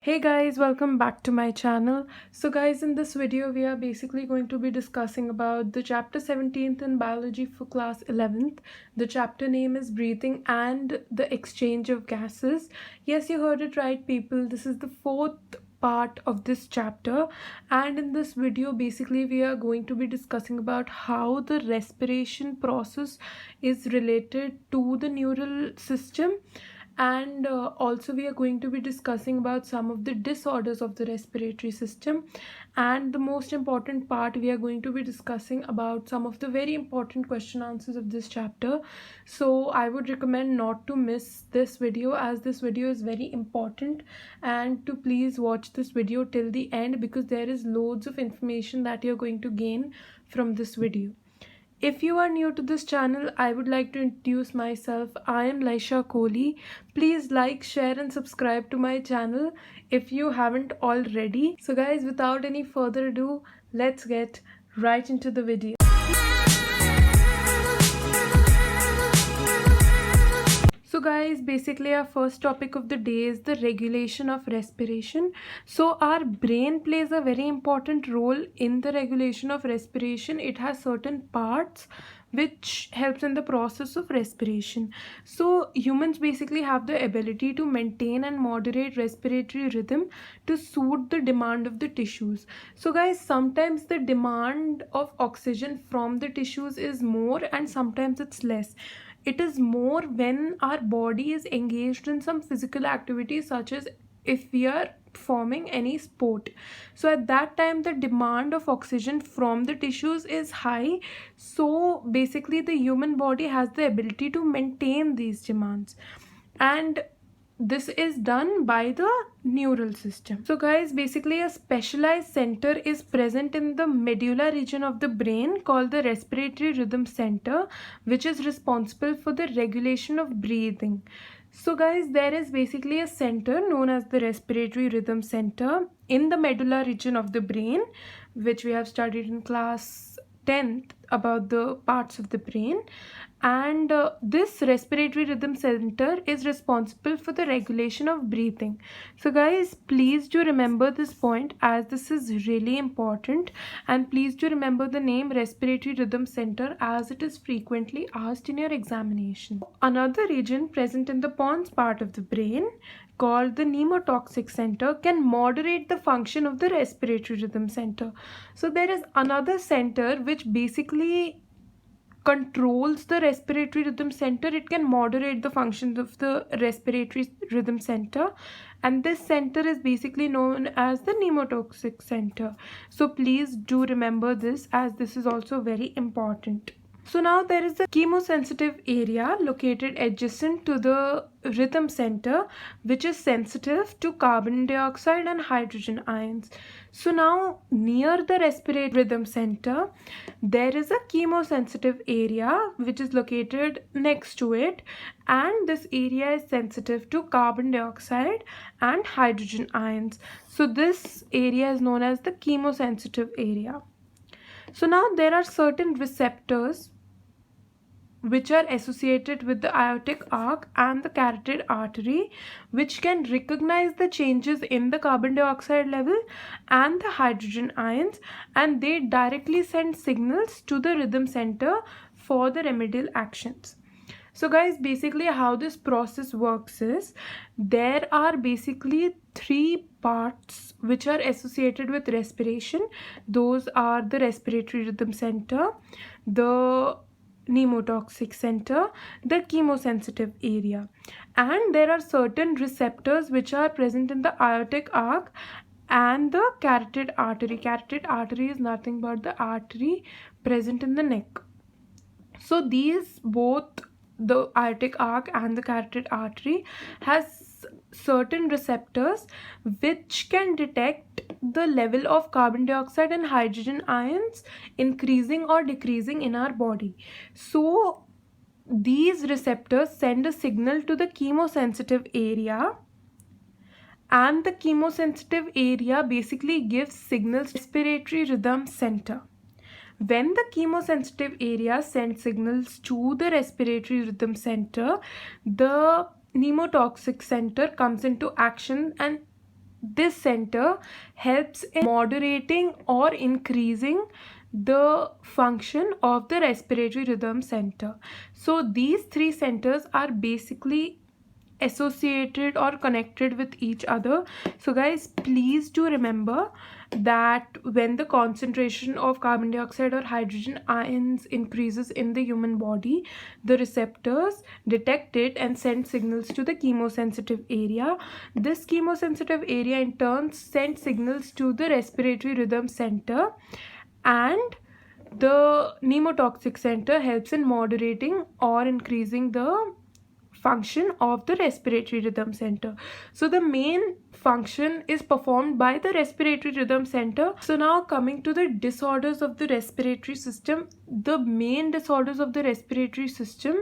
Hey guys, welcome back to my channel. So guys, in this video we are basically going to be discussing about the chapter 17th in biology for class 11th. The chapter name is breathing and the exchange of gases. Yes, you heard it right people. This is the fourth part of this chapter, and in this video basically we are going to be discussing about how the respiration process is related to the neural system, and also we are going to be discussing about some of the disorders of the respiratory system, and the most important part we are going to be discussing about some of the very important question answers of this chapter. So I would recommend not to miss this video, as this video is very important, and to please watch this video till the end because there is loads of information that you're going to gain from this video. If you are new to this channel, I would like to introduce myself. I am Laisha Kohli. Please like, share and subscribe to my channel if you haven't already. So guys, without any further ado, let's get right into the video. So guys, basically our first topic of the day is the regulation of respiration. So our brain plays a very important role in the regulation of respiration. It has certain parts which helps in the process of respiration. So humans basically have the ability to maintain and moderate respiratory rhythm to suit the demand of the tissues. So guys, sometimes the demand of oxygen from the tissues is more and sometimes it's less. It is more when our body is engaged in some physical activity, such as if we are performing any sport. So at that time the demand of oxygen from the tissues is high. So basically the human body has the ability to maintain these demands, and this is done by the neural system. So guys, basically a specialized center is present in the medulla region of the brain called the respiratory rhythm center, which is responsible for the regulation of breathing. So guys, there is basically a center known as the respiratory rhythm center in the medulla region of the brain, which we have studied in class 10th about the parts of the brain. And this respiratory rhythm center is responsible for the regulation of breathing. So guys, please do remember this point as this is really important, and please do remember the name respiratory rhythm center as it is frequently asked in your examination. Another region present in the pons part of the brain called the pneumotoxic center can moderate the function of the respiratory rhythm center. So there is another center which basically controls the respiratory rhythm center. It can moderate the functions of the respiratory rhythm center, and this center is basically known as the pneumotoxic center. So please do remember this as this is also very important. So now there is a chemosensitive area located adjacent to the rhythm center, which is sensitive to carbon dioxide and hydrogen ions. So now near the respiratory rhythm center, there is a chemosensitive area which is located next to it, and this area is sensitive to carbon dioxide and hydrogen ions. So this area is known as the chemosensitive area. So now there are certain receptors which are associated with the aortic arc and the carotid artery, which can recognize the changes in the carbon dioxide level and the hydrogen ions, and they directly send signals to the rhythm center for the remedial actions. So guys, basically how this process works is there are basically three parts which are associated with respiration. Those are the respiratory rhythm center, the pneumotoxic center, the chemosensitive area, and there are certain receptors which are present in the aortic arc and the carotid artery. Carotid artery is nothing but the artery present in the neck. So these both, the aortic arc and the carotid artery, has certain receptors which can detect the level of carbon dioxide and hydrogen ions increasing or decreasing in our body. So these receptors send a signal to the chemosensitive area, and the chemosensitive area basically gives signals to the respiratory rhythm center. When the chemosensitive area sends signals to the respiratory rhythm center, the pneumotoxic center comes into action, and this center helps in moderating or increasing the function of the respiratory rhythm center. So these three centers are basically associated or connected with each other. So guys, please do remember that when the concentration of carbon dioxide or hydrogen ions increases in the human body, the receptors detect it and send signals to the chemosensitive area. This chemosensitive area in turn sends signals to the respiratory rhythm center, and the pneumotoxic center helps in moderating or increasing the function of the respiratory rhythm center. So the main function is performed by the respiratory rhythm center. So now coming to the disorders of the respiratory system, the main disorders of the respiratory system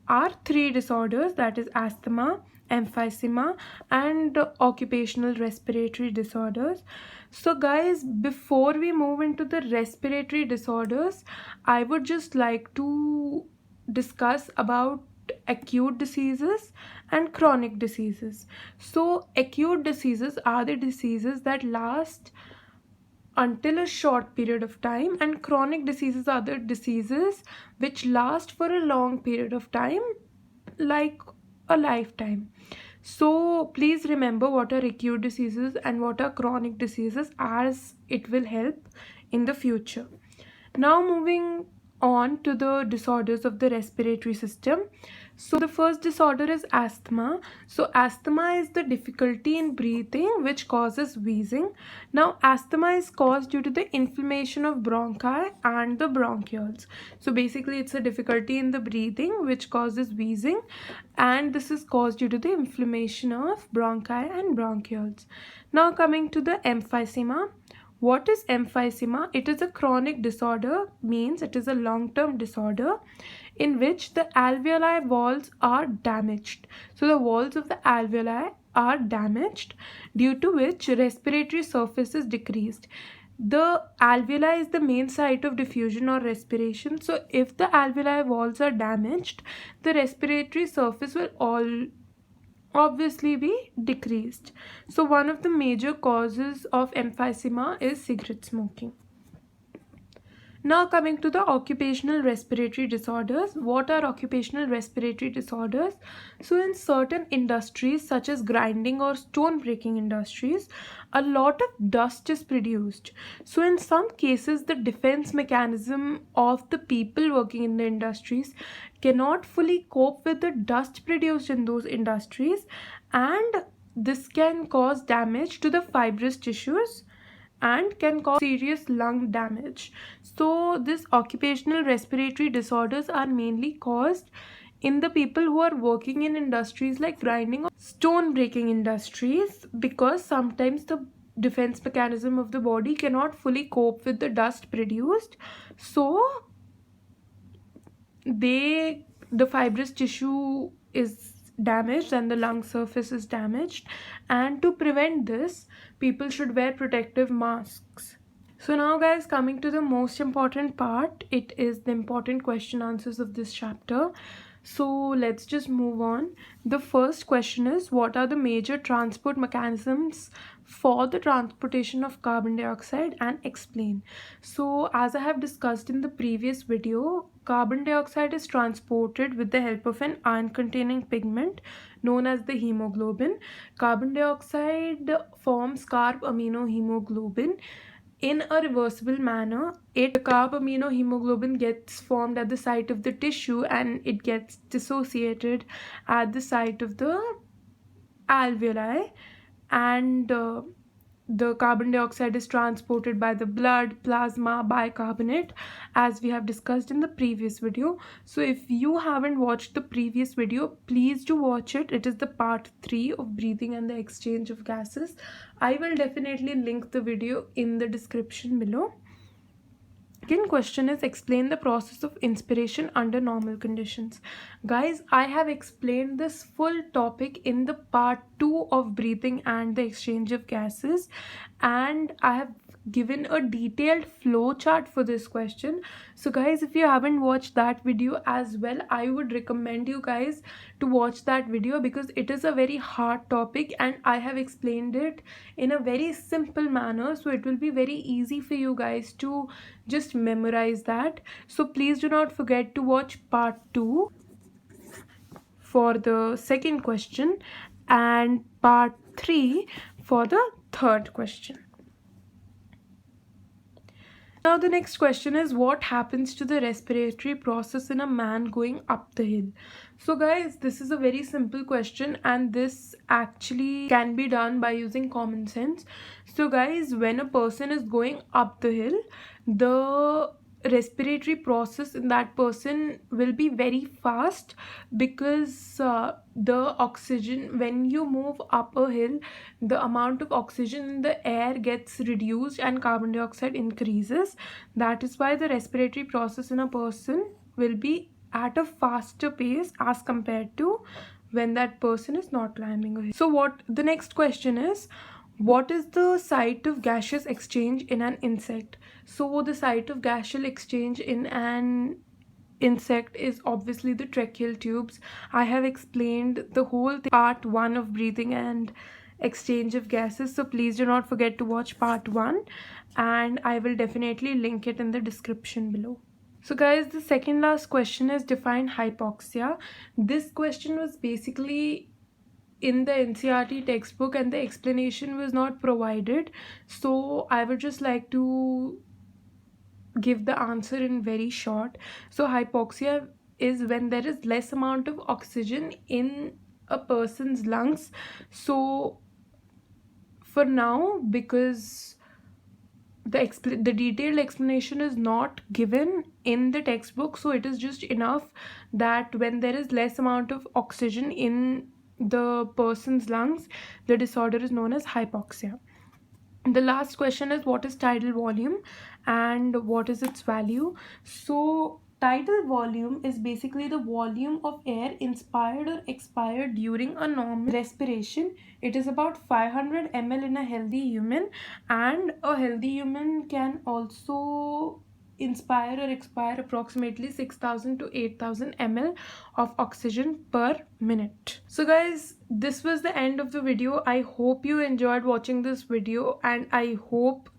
are three disorders, that is asthma, emphysema, and occupational respiratory disorders. So guys, before we move into the respiratory disorders, I would just like to discuss about acute diseases and chronic diseases. So acute diseases are the diseases that last until a short period of time, and chronic diseases are the diseases which last for a long period of time, like a lifetime. So please remember what are acute diseases and what are chronic diseases, as it will help in the future. Now moving on to the disorders of the respiratory system. So the first disorder is asthma. So asthma is the difficulty in breathing which causes wheezing. Now asthma is caused due to the inflammation of bronchi and the bronchioles. So basically it's a difficulty in the breathing which causes wheezing, and this is caused due to the inflammation of bronchi and bronchioles. Now coming to the emphysema. What is emphysema? It is a chronic disorder, means it is a long-term disorder in which the alveoli walls are damaged. So the walls of the alveoli are damaged, due to which respiratory surface is decreased. The alveoli is the main site of diffusion or respiration. So if the alveoli walls are damaged, the respiratory surface will all obviously be decreased. So one of the major causes of emphysema is cigarette smoking. Now coming to the occupational respiratory disorders. What are occupational respiratory disorders? So in certain industries such as grinding or stone breaking industries, a lot of dust is produced. So in some cases, the defense mechanism of the people working in the industries cannot fully cope with the dust produced in those industries, and this can cause damage to the fibrous tissues and can cause serious lung damage. So these occupational respiratory disorders are mainly caused in the people who are working in industries like grinding or stone breaking industries, because sometimes the defense mechanism of the body cannot fully cope with the dust produced. So the fibrous tissue is damaged and the lung surface is damaged, and to prevent this, people should wear protective masks. So now guys, coming to the most important part, it is the important question answers of this chapter. So let's just move on. The first question is, what are the major transport mechanisms for the transportation of carbon dioxide, and explain. So as I have discussed in the previous video, carbon dioxide is transported with the help of an iron containing pigment known as the hemoglobin. Carbon dioxide forms carb-amino-hemoglobin in a reversible manner. The carb-amino-hemoglobin gets formed at the site of the tissue and it gets dissociated at the site of the alveoli, and the carbon dioxide is transported by the blood, plasma, bicarbonate, as we have discussed in the previous video. So if you haven't watched the previous video, please do watch it. It is the part 3 of breathing and the exchange of gases. I will definitely link the video in the description below. Second question is, explain the process of inspiration under normal conditions. Guys, I have explained this full topic in the part 2 of breathing and the exchange of gases, and I have given a detailed flow chart for this question. So guys, if you haven't watched that video as well, I would recommend you guys to watch that video, because it is a very hard topic and I have explained it in a very simple manner, so it will be very easy for you guys to just memorize that. So please do not forget to watch part 2 for the second question and part 3 for the third question. Now the next question is, what happens to the respiratory process in a man going up the hill? So guys, this is a very simple question and this actually can be done by using common sense. So guys, when a person is going up the hill, the respiratory process in that person will be very fast, because the oxygen, when you move up a hill, the amount of oxygen in the air gets reduced and carbon dioxide increases. That is why the respiratory process in a person will be at a faster pace as compared to when that person is not climbing a hill. So what the next question is, what is the site of gaseous exchange in an insect? So the site of gaseous exchange in an insect is obviously the tracheal tubes. I have explained the whole part 1 of breathing and exchange of gases, so please do not forget to watch part 1 and I will definitely link it in the description below. So guys, the second last question is, define hypoxia. This question was basically in the NCERT textbook and the explanation was not provided, so I would just like to give the answer in very short. So hypoxia is when there is less amount of oxygen in a person's lungs. So for now, because the detailed explanation is not given in the textbook, so it is just enough that when there is less amount of oxygen in the person's lungs, the disorder is known as hypoxia. The last question is, what is tidal volume and what is its value? So tidal volume is basically the volume of air inspired or expired during a normal respiration. It is about 500 ml in a healthy human, and a healthy human can also inspire or expire approximately 6,000 to 8,000 ml of oxygen per minute. So guys, this was the end of the video. I hope you enjoyed watching this video and I hope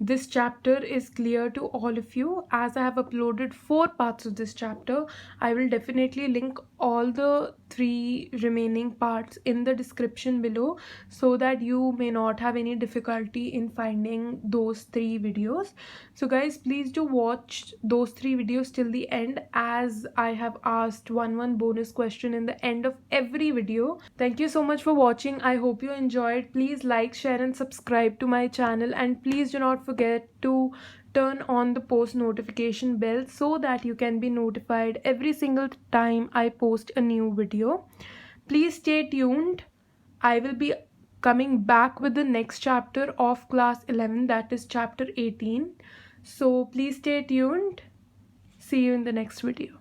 this chapter is clear to all of you. As I have uploaded 4 parts of this chapter, I will definitely link all the 3 remaining parts in the description below, so that you may not have any difficulty in finding those 3 videos. So guys, please do watch those 3 videos till the end, as I have asked one bonus question in the end of every video. Thank you so much for watching. I hope you enjoyed. Please like, share and subscribe to my channel, and please do not forget to turn on the post notification bell so that you can be notified every single time I post a new video. Please stay tuned. I will be coming back with the next chapter of class 11, that is chapter 18. So please stay tuned. See you in the next video.